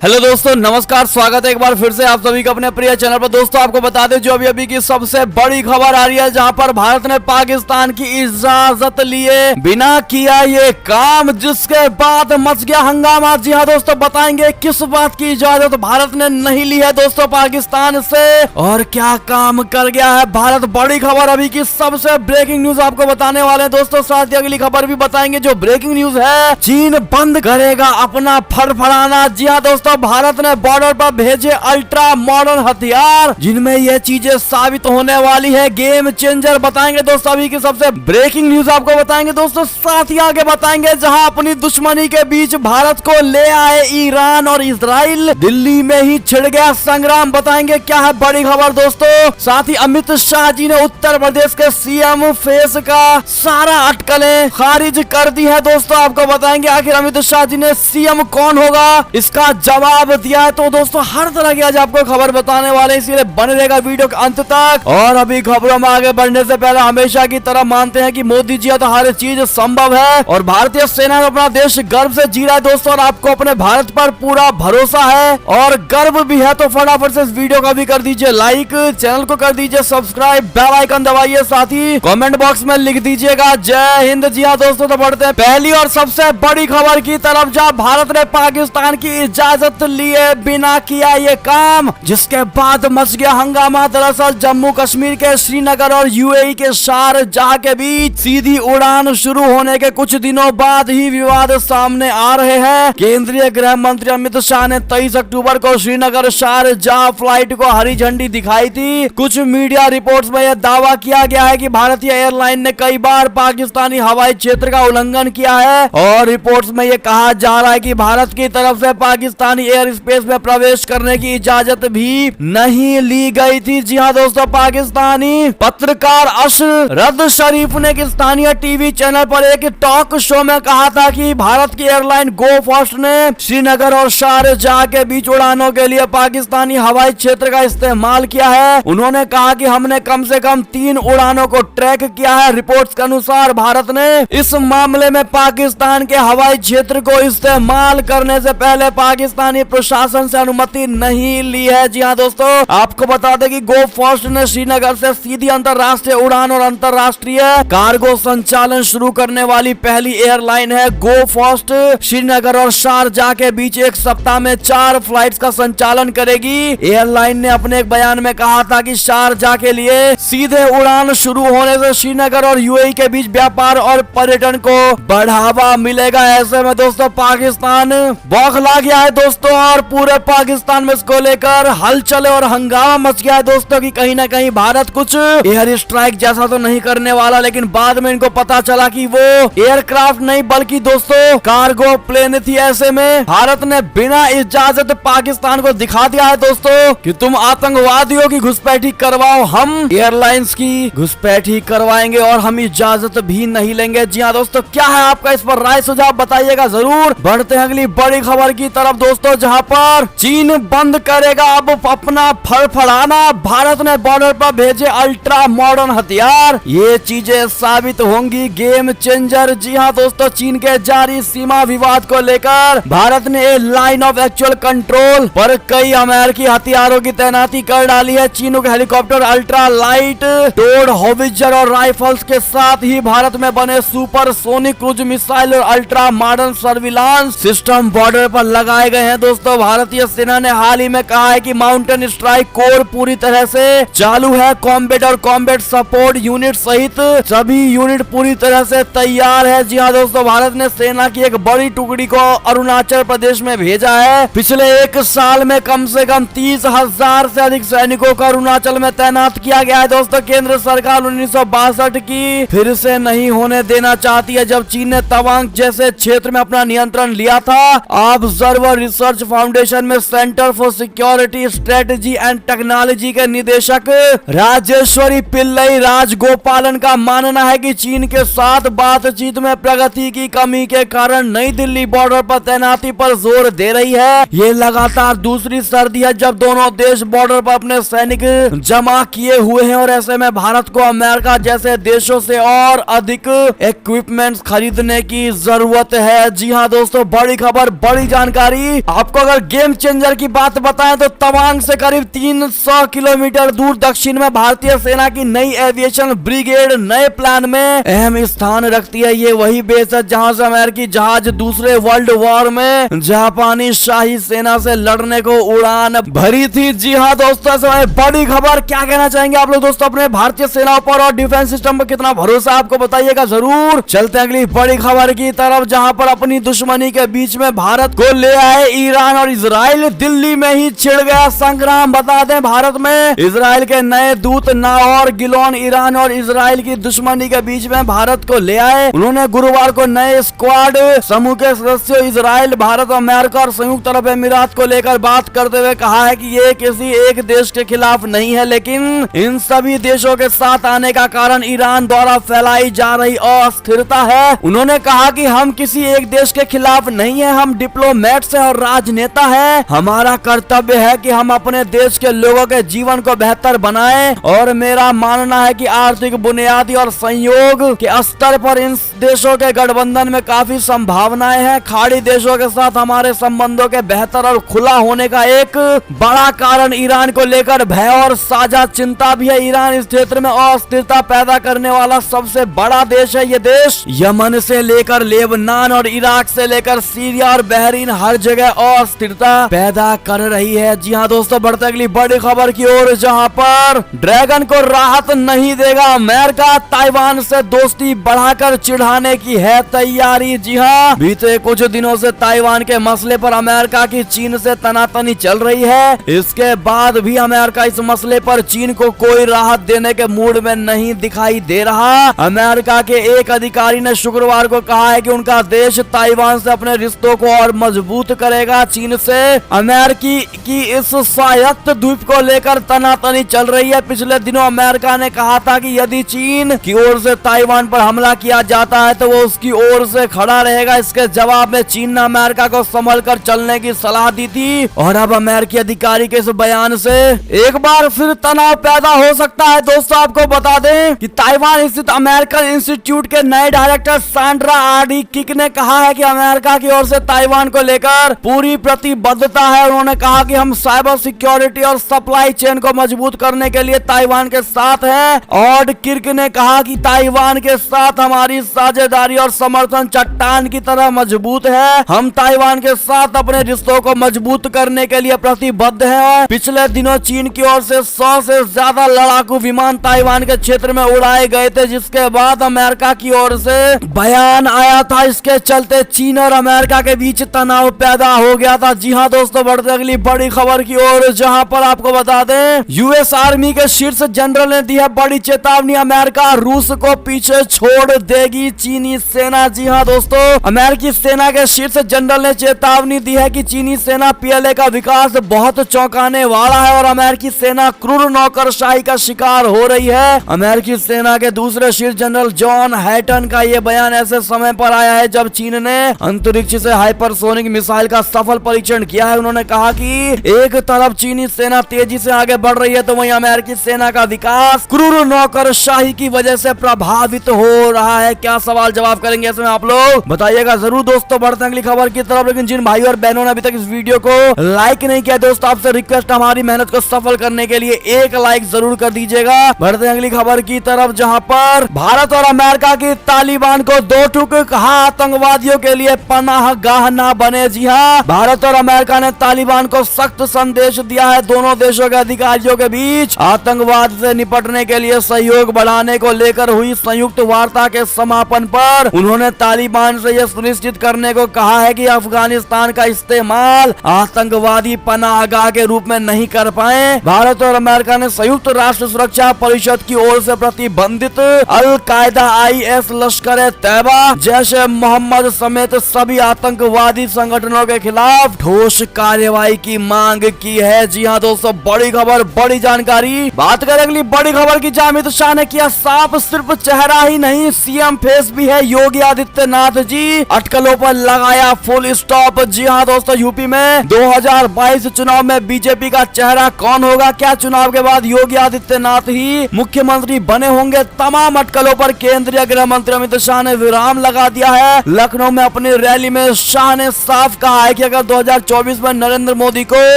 Hello दोस्तों, नमस्कार। स्वागत है एक बार फिर से आप सभी का अपने प्रिय चैनल पर। दोस्तों आपको बता दें जो अभी की सबसे बड़ी खबर आ रही है, जहां पर भारत ने पाकिस्तान की इजाजत लिए बिना किया ये काम, जिसके बाद मच गया हंगामा। जी हाँ दोस्तों, बताएंगे किस बात की इजाजत भारत ने नहीं ली है दोस्तों पाकिस्तान से, और क्या काम कर गया है भारत। बड़ी खबर अभी की सबसे ब्रेकिंग न्यूज आपको बताने वाले हैं दोस्तों। साथ ही अगली खबर भी बताएंगे। जो ब्रेकिंग न्यूज है, चीन बंद करेगा अपना फड़फड़ाना। जी हाँ दोस्तों, भारत ने बॉर्डर पर भेजे अल्ट्रा मॉडर्न हथियार, जिनमें ये चीजें साबित होने वाली है गेम चेंजर। बताएंगे दोस्तों अभी की सबसे ब्रेकिंग न्यूज आपको बताएंगे दोस्तों। साथ ही आगे बताएंगे जहां अपनी दुश्मनी के बीच भारत को ले आए ईरान और इजराइल, दिल्ली में ही छिड़ गया संग्राम। बताएंगे क्या है बड़ी खबर दोस्तों। साथ ही अमित शाह जी ने उत्तर प्रदेश के सीएम फेस का सारा अटकलें खारिज कर दी है दोस्तों। आपको बताएंगे आखिर अमित शाह जी ने सीएम कौन होगा इसका जवाब दिया है। तो दोस्तों हर तरह की आज आपको खबर बताने वाले, इसीलिए बने रहेगा वीडियो के अंत तक। और अभी खबरों में आगे बढ़ने से पहले हमेशा की तरह मानते हैं कि मोदी जी है तो हर चीज संभव है, और भारतीय सेना में अपना देश गर्व से जी रहा है दोस्तों। और आपको अपने भारत पर पूरा भरोसा है और गर्व भी है, तो फटाफट से इस वीडियो को भी कर दीजिए लाइक, चैनल को कर दीजिए सब्सक्राइब, बेल आइकन दबाइए, साथ ही कमेंट बॉक्स में लिख दीजिएगा जय हिंद। जी हाँ दोस्तों, तो बढ़ते हैं पहली और सबसे बड़ी खबर की तरफ, जहाँ भारत ने पाकिस्तान की इजाजत लिए बिना किया ये काम, जिसके बाद मच गया हंगामा। दरअसल जम्मू कश्मीर के श्रीनगर और यूएई के शारजाह के बीच सीधी उड़ान शुरू होने के कुछ दिनों बाद ही विवाद सामने आ रहे हैं। केंद्रीय गृह मंत्री अमित शाह ने 23 अक्टूबर को श्रीनगर शारजाह फ्लाइट को हरी झंडी दिखाई थी। कुछ मीडिया रिपोर्ट्स में यह दावा किया गया है कि भारतीय एयरलाइन ने कई बार पाकिस्तानी हवाई क्षेत्र का उल्लंघन किया है, और रिपोर्ट्स में यह कहा जा रहा है कि भारत की तरफ से पाकिस्तानी एयर स्पेस में प्रवेश करने की इजाजत भी नहीं ली गई थी। जी हाँ दोस्तों, पाकिस्तानी पत्रकार अशरद शरीफ ने एक स्थानीय टीवी चैनल पर एक टॉक शो में कहा था कि भारत की एयरलाइन गो फास्ट ने श्रीनगर और शारजाह के बीच उड़ानों के लिए पाकिस्तानी हवाई क्षेत्र का इस्तेमाल किया है। उन्होंने कहा कि हमने कम से कम 3 उड़ानों को ट्रैक किया है। रिपोर्ट्स के अनुसार भारत ने इस मामले में पाकिस्तान के हवाई क्षेत्र को इस्तेमाल करने से पहले पाकिस्तानी प्रशासन से अनुमति नहीं ली है। जी हाँ दोस्तों, आपको बता दें कि गो फास्ट ने श्रीनगर से सीधी अंतरराष्ट्रीय उड़ान और अंतरराष्ट्रीय कार्गो संचालन शुरू करने वाली पहली एयरलाइन है। गो फास्ट श्रीनगर और शारजाह के बीच एक सप्ताह में 4 फ्लाइट्स का संचालन करेगी। एयरलाइन ने अपने एक बयान में कहा था कि शारजाह के लिए सीधे उड़ान शुरू होने से श्रीनगर और यूएई के बीच व्यापार और पर्यटन को बढ़ावा मिलेगा। ऐसे में दोस्तों पाकिस्तान बौखला गया है दोस्तों, और पूरे पाकिस्तान में इसको लेकर हलचल और हंगामा मच गया है दोस्तों कि कहीं ना कहीं भारत कुछ एयर स्ट्राइक जैसा तो नहीं करने वाला। लेकिन बाद में इनको पता चला कि वो एयरक्राफ्ट नहीं बल्कि दोस्तों कार्गो प्लेन थी। ऐसे में भारत ने बिना इजाजत पाकिस्तान को दिखा दिया है दोस्तों कि तुम आतंकवादियों की घुसपैठी करवाओ, हम एयरलाइंस की घुसपैठी करवाएंगे और हम इजाजत भी नहीं लेंगे। जी हाँ दोस्तों, क्या है आपका इस पर राय सुझाव बताइएगा जरूर। बढ़ते हैं अगली बड़ी खबर की तरफ दोस्तों, जहाँ पर चीन बंद करेगा अब अपना फड़फड़ाना। भारत ने बॉर्डर पर भेजे अल्ट्रा मॉडर्न हथियार, ये चीजें साबित होंगी गेम चेंजर। जी हाँ दोस्तों, चीन के जारी सीमा विवाद को लेकर भारत ने लाइन ऑफ एक्चुअल कंट्रोल पर कई अमेरिकी हथियारों की तैनाती कर डाली है। चीनों के helicopter, ultra light towed howitzer और राइफल्स के साथ ही भारत में बने सुपर सोनिक क्रूज मिसाइल और ultra modern surveillance system border पर लगाए गए हैं दोस्तों। भारतीय सेना ने हाल ही में कहा है कि माउंटेन स्ट्राइक कोर पूरी तरह से चालू है। कॉम्बैट और कॉम्बैट सपोर्ट यूनिट सहित सभी यूनिट पूरी तरह से तैयार है। जी हाँ दोस्तों, भारत ने सेना की एक बड़ी टुकड़ी को अरुणाचल प्रदेश में भेजा है। पिछले 1 साल में कम से कम 30,000 से अधिक सैनिकों को अरुणाचल में तैनात किया गया है दोस्तों। केंद्र सरकार 1962 की फिर से नहीं होने देना चाहती है, जब चीन ने तवांग जैसे क्षेत्र में अपना नियंत्रण लिया था। ऑब्जर्वर रिसर्च फाउंडेशन में centre for security strategy and technology के निदेशक राजेश्वरी पिल्लई राजगोपालन का मानना है कि चीन के साथ बातचीत में प्रगति की कमी के कारण नई दिल्ली बॉर्डर पर तैनाती पर जोर दे रही है। ये लगातार दूसरी सर्दी है जब दोनों देश बॉर्डर पर अपने सैनिक जमा किए हुए हैं, और ऐसे में भारत को अमेरिका जैसे देशों से और अधिक इक्विपमेंट्स खरीदने की जरूरत है। जी हाँ दोस्तों, बड़ी खबर, बड़ी जानकारी आपको अगर गेम चेंजर की बात बताएं तो तवांग से करीब 300 किलोमीटर दूर दक्षिण में भारतीय सेना की नई एविएशन ब्रिगेड नए प्लान में अहम स्थान रखती है। ये वही बेस है जहां से अमेरिकी जहाज दूसरे वर्ल्ड वॉर में जापानी शाही सेना से लड़ने को उड़ान भरी थी। जी हाँ दोस्तों, बड़ी खबर क्या कहना चाहेंगे आप लोग दोस्तों अपने भारतीय सेना पर और डिफेंस सिस्टम पर कितना भरोसा आपको बताइएगा जरूर। चलते अगली बड़ी खबर की तरफ जहां पर अपनी दुश्मनी के बीच में भारत को ले आए ईरान और इजराइल। दिल्ली में ही छिड़ गया संग्राम। बता दें भारत में इजराइल के नए दूत नाहौर गिलोन ईरान और इजराइल की दुश्मनी के बीच में भारत को ले आए। उन्होंने गुरुवार को नए स्क्वाड समूह के सदस्यों इजराइल, भारत, अमेरिका और संयुक्त अरब अमीरात को लेकर बात करते हुए कहा है कि ये किसी एक देश के खिलाफ नहीं है, लेकिन इन सभी देशों के साथ आने का कारण ईरान द्वारा फैलाई जा रही अस्थिरता है। उन्होंने कहा कि हम किसी एक देश के खिलाफ नहीं है, हम डिप्लोमेट्स हैं और राजनेता हैं। हमारा कर्तव्य है कि हम अपने देश के लोगों के जीवन को बेहतर बनाएं और मेरा मानना है कि आर्थिक बुनियादी और संयोग के स्तर पर इन देशों के गठबंधन में काफी संभावनाएं हैं। खाड़ी देशों के साथ हमारे संबंधों के बेहतर और खुला होने का एक बड़ा कारण ईरान को लेकर भय और साझा चिंता भी है। ईरान इस क्षेत्र में अस्थिरता पैदा करने वाला सबसे बड़ा देश है। ये देश यमन से लेकर लेबनान और इराक से लेकर सीरिया और बहरीन हर जगह अस्थिरता पैदा कर रही है। जी हाँ दोस्तों, बढ़ते अगली बड़ी खबर की ओर जहां पर ड्रैगन को राहत नहीं देगा अमेरिका, ताइवान से दोस्ती बढ़ाकर चिढ़ाने की है तैयारी। जी हाँ, बीते कुछ दिनों से ताइवान के मसले पर अमेरिका की चीन से तनातनी चल रही है। इसके बाद भी अमेरिका इस मसले पर चीन को कोई राहत देने के मूड में नहीं दिखाई दे रहा। अमेरिका के एक अधिकारी ने शुक्रवार को कहा है कि उनका देश ताइवान से अपने रिश्तों को और मजबूत करेगा। चीन से अमेरिकी की इस स्वायत्त द्वीप को लेकर तनातनी चल रही है। पिछले दिनों अमेरिका ने कहा था कि यदि चीन की ओर से ताइवान पर हमला किया जाता है तो वो उसकी ओर से खड़ा रहेगा। इसके जवाब में चीन ने अमेरिका को संभल कर चलने की सलाह दी थी और अब अमेरिकी अधिकारी के इस बयान से एक बार फिर तनाव पैदा हो सकता है। दोस्तों आपको बता दें कि ताइवान स्थित अमेरिकन इंस्टीट्यूट के नए डायरेक्टर सैंड्रा आरडी किक ने कहा है कि अमेरिका की ओर से ताइवान को लेकर पूरी प्रतिबद्धता है। उन्होंने कहा कि हम साइबर सिक्योरिटी और सप्लाई चेन को मजबूत करने के लिए ताइवान के साथ हैं। और किर्क ने कहा कि ताइवान के साथ हमारी साझेदारी और समर्थन चट्टान की तरह मजबूत है। हम ताइवान के साथ अपने रिश्तों को मजबूत करने के लिए प्रतिबद्ध हैं। पिछले दिनों चीन की ओर से 100 से ज्यादा लड़ाकू विमान ताइवान के क्षेत्र में उड़ाए गए थे, जिसके बाद अमेरिका की ओर से बयान आया था। इसके चलते चीन और अमेरिका के बीच तनाव पैदा हो गया था। जी हाँ दोस्तों, बढ़ते अगली बड़ी खबर की ओर जहां पर आपको बता दें यूएस आर्मी के शीर्ष जनरल ने दी है बड़ी चेतावनी, अमेरिका रूस को पीछे छोड़ देगी चीनी सेना। जी हाँ दोस्तों, अमेरिकी सेना के शीर्ष जनरल ने चेतावनी दी है कि चीनी सेना पीएलए का विकास बहुत चौंकाने वाला है और अमेरिकी सेना क्रूर नौकरशाही का शिकार हो रही है। अमेरिकी सेना के दूसरे शीर्ष जनरल जॉन हैटन का यह बयान ऐसे समय पर आया है जब चीन ने अंतरिक्ष से हाइपरसोनिक मिसाइल का सफल परीक्षण किया है। उन्होंने कहा कि एक तरफ चीनी सेना तेजी से आगे बढ़ रही है तो वहीं अमेरिकी सेना का विकास क्रूर नौकरशाही की वजह से प्रभावित हो रहा है। क्या सवाल जवाब करेंगे इसमें आप लोग बताइएगा जरूर। दोस्तों बढ़ते अगली खबर की तरफ, लेकिन जिन भाई और बहनों ने अभी तक इस वीडियो को लाइक नहीं किया दोस्तों, आपसे रिक्वेस्ट हमारी मेहनत को सफल करने के लिए एक लाइक जरूर कर दीजिएगा। बढ़ते अगली खबर की तरफ जहां पर भारत और अमेरिका की तालिबान को दो टूक कहा आतंकवादियों के लिए पनाह गाह ना बने। जी हाँ, भारत और अमेरिका ने तालिबान को सख्त संदेश दिया है। दोनों देशों के अधिकारियों के बीच आतंकवाद से निपटने के लिए सहयोग बढ़ाने को लेकर हुई संयुक्त वार्ता के समापन पर उन्होंने तालिबान से यह सुनिश्चित करने को कहा है कि अफगानिस्तान का इस्तेमाल आतंकवादी पनाहगाह के रूप में नहीं कर पाए। भारत और अमेरिका ने संयुक्त राष्ट्र सुरक्षा परिषद की ओर से प्रतिबंधित अल कायदा, आईएस, लश्कर तैयबा, जैश ए मोहम्मद समेत सभी आतंकवादी संगठनों के खिलाफ ठोस कार्रवाई की मांग की है। जी हाँ दोस्तों, बड़ी खबर, बड़ी जानकारी। बात करें अगली बड़ी खबर की, अमित शाह ने किया साफ, सिर्फ चेहरा ही नहीं सीएम फेस भी है। योगी आदित्यनाथ जी अटकलों पर लगाया फुल स्टॉप। जी हाँ दोस्तों, यूपी में 2022 चुनाव में बीजेपी का चेहरा कौन होगा? क्या चुनाव के बाद योगी आदित्यनाथ ही मुख्यमंत्री बने होंगे? तमाम अटकलों पर केंद्रीय गृह मंत्री अमित शाह ने विराम लगा दिया है। लखनऊ में अपनी रैली में शाह ने साफ कहा है कि अगर 2024 में नरेंद्र मोदी को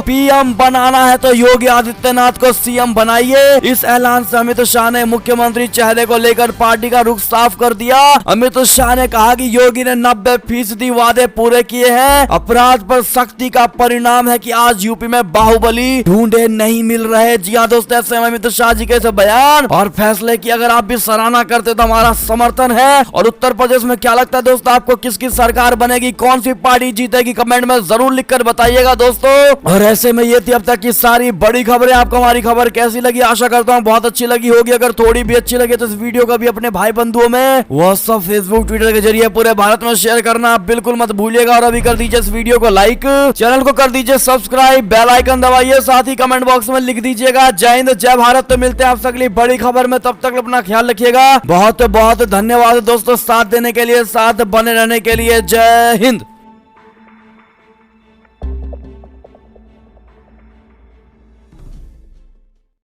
पीएम बनाना है तो योगी आदित्यनाथ को सीएम बनाइए। इस ऐलान से अमित शाह ने मुख्यमंत्री चेहरे को लेकर पार्टी का रुख साफ कर दिया। अमित शाह ने कहा कि योगी ने 90% वादे पूरे किए हैं। अपराध पर सख्ती का परिणाम है कि आज यूपी में बाहुबली ढूंढे नहीं मिल रहे। जी हाँ दोस्तों, ऐसे में अमित शाह जी के ऐसे बयान और फैसले की अगर आप भी सराहना करते तो हमारा समर्थन है। और उत्तर प्रदेश में क्या लगता है दोस्तों, आपको किसकी सरकार बनेगी, कौन सी पार्टी जीतेगी, कमेंट में जरूर लिखकर बताइएगा दोस्तों। और ऐसे में ये थी अब तक की सारी बड़ी खबरें। आपको हमारी खबर कैसी लगी, आशा करता हूँ बहुत अच्छी लगी होगी। अगर थोड़ी भी अच्छी लगी तो इस वीडियो को भी अपने भाई बंधुओं में व्हाट्सएप, फेसबुक, ट्विटर के जरिए पूरे भारत में शेयर करना बिल्कुल मत भूलिएगा। और अभी कर दीजिए इस वीडियो को लाइक, चैनल को कर दीजिए सब्सक्राइब, बेल आइकन दबाइए, साथ ही कमेंट बॉक्स में लिख दीजिएगा जय हिंद जय भारत। तो मिलते हैं आप अगली बड़ी खबर में, तब तक अपना ख्याल रखिएगा। बहुत बहुत धन्यवाद दोस्तों साथ देने के लिए, साथ बने रहने के लिए। जय हिंद।